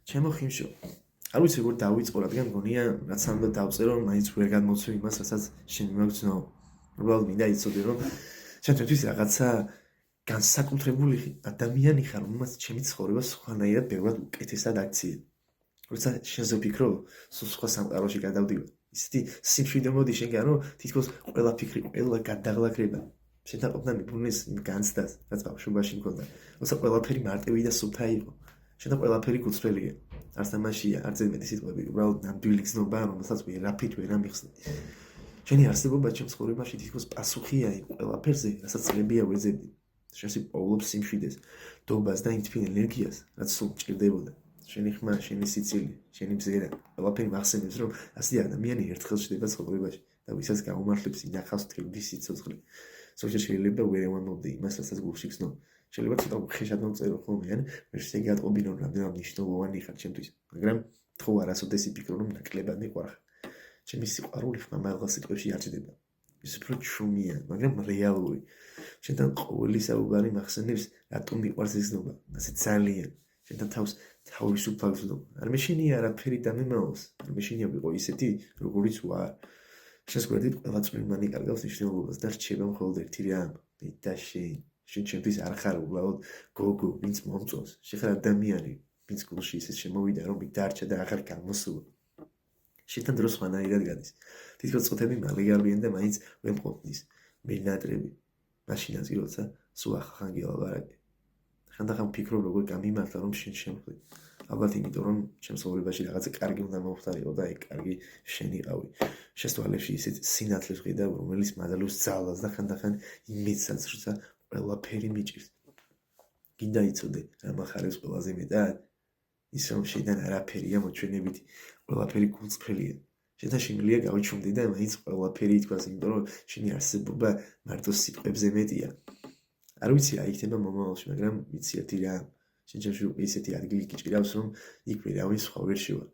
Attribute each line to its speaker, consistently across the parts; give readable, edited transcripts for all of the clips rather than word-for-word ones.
Speaker 1: ჩემო ხიმშო არ ვიცი როგორ დავიწყო, რადგან მგონია რაც ამბა დავწერო, მაინც ვერ გადმოცემ იმას, რასაც შენ მაგცნო. უბრალოდ მინდა იცოდე, რომ შენ თვითონ რაღაცა განსაკუთრებული ადამიანი ხარ, რომელსაც ჩემი ცხოვრება სხვანაირად ბევრად უკეთესად აქცია. როცა შენზე ვფიქრობ, სულ სხვა სამყაროში გადავდივარ. ისეთი სიმშვიდე მოდის შენგან, რომ თითქოს ყველა ფიქრი, ყველა გადაღლაქრება შენთან ყოფნა მიბუნეს იმ განცდას, რაც ბავშვობაში მქონდა. როცა ყველაფერი მარტივი და სუფთა იყო. შენთან ყველაფერი გუცვლელია. არც ამაშია, არც ემეთი სიტყვები, უბრალოდ ნამდვილი გზნობა, რომელსაც ვერაფრით ვერ ამიხსნე. შენი არსებობა ჩემ ცხოვრებაში თითქოს პასუხია იმ ყველაფერზე, რასაც წლებია ვეძებდი. შენსი პოულობს სიმშვიდეს, დობას და იმ თვინ ენერგიას, რაც სულ მჭირდებოდა. შენი ხმა, შენი სიცილი, შენი ბზერა, ყველაფერი მახსენებს, რომ ასეთი ადამიანი ერთხელ ჩდება ცხოვრებაში და ვისაც გაუმართლებს ინახავს თბილისის სიცოცხლე. ზოგჯერ შეიძლება ვერ ევანმობდე იმას, რასაც გულში გრძნობ. შეიძლება ცოტა უხეშად მომწერო ხოლმე, ან ვერ შეგატყობინო, რომ რამდენად მნიშვნელოვანი ხარ ჩემთვის, მაგრამ თუ არასოდეს იფიქრო, რომ ნაკლებად მიყვარხარ. ჩემი სიყვარული ხმა მაღალ სიტყვებში არ ჭდება. ის უფრო ჩუმია, მაგრამ რეალური. შენთან ყოველი საუბარი მახსენებს, რატომ მიყვარს ეს გზნობა, ასე ძალიან. შენთან თავს თავისუფალ გზნობ. არ მეშინია არაფერი დამემაოს, არ მეშინია ვიყო ისეთი, როგორიც ვარ. შენს გვერდით ყველა წვიმანი კარგავს მნიშვნელობას და რჩება მხოლოდ ერთი რამ, მე და შენ. შენ ჩემთვის არ ხარ უბრალოდ გოგო, ვინც მომწონს. შენ ხარ ადამიანი, ვინც გულში ისე შემოვიდა, რომ იქ დარჩა და აღარ გამოსულა. შენთან დრო სხვანაირად გადის. თითქოს წუთები მალე გარბიან და მაინც ვერ მყოფნის. მენატრები. მაშინაც კი როცა სულ ახალ გელაბარაკე. ხანდახან ვფიქრობ, როგორ გამიმართლა, რომ შენ შემხვდი. ალბათ იმიტომ, რომ ჩემს ცხოვრებაში რაღაცა კარგი უნდა მომხდარიყო და ეგ კარგი შენ იყავი. შენს თვალებში ისეთ სინათლეს ვხედავ, რომელიც მადლობს ძალას და ხანდახან იმედსაც, როცა ყველაფერი მიჭირს. გინდა იცოდე, რა მახარებს ყველაზე მეტად? ის რომ შენთან არაფერია მოჩვენებითი, ყველაფერი გულწრფელია. შენთან შემიძლია გავიჩუმდე და მაინც ყველაფერი ითქვას, იმიტომ რომ შენი არსებობა მარტო სიტყვებზე მეტია. არ ვიცი რა იქნება მომავალში, მაგრამ ვიცი ერთი რამ. შენ ჩემში უკვე ისეთი ადგილი გიჭირავს, რომ იქ ვერავინ სხვა ვერ შევა.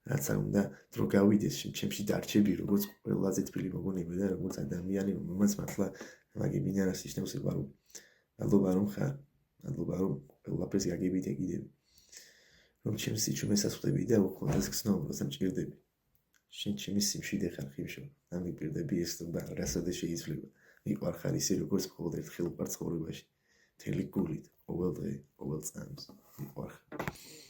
Speaker 1: რაც არ უნდა დრო გავიდეს, შენ ჩემში დარჩები, როგორც ყველაზე თბილი მოგონებე და როგორც ადამიანი, რომელმაც მართლა მაგებინარას ნიშნავს სიყვარული. მადლობა რომ ხარ, მადლობა რომ ყველაფერს გაგებიდე კიდევ. რომ ჩემს სიჩუმეს ასხვდები და უხონდეს გზნობ, როცა მჭირდები. შენ ჩემი სიმშვიდე ხარ ხიმშო, და მიპირდები ეს და რასადეს შეიძლება. მიყვარხარ ისე, როგორც მხოლოდ ერთხელ ვარ ცხოვრებაში. მთელი გულით, ყოველ დღე, ყოველ წამს მიყვარხარ.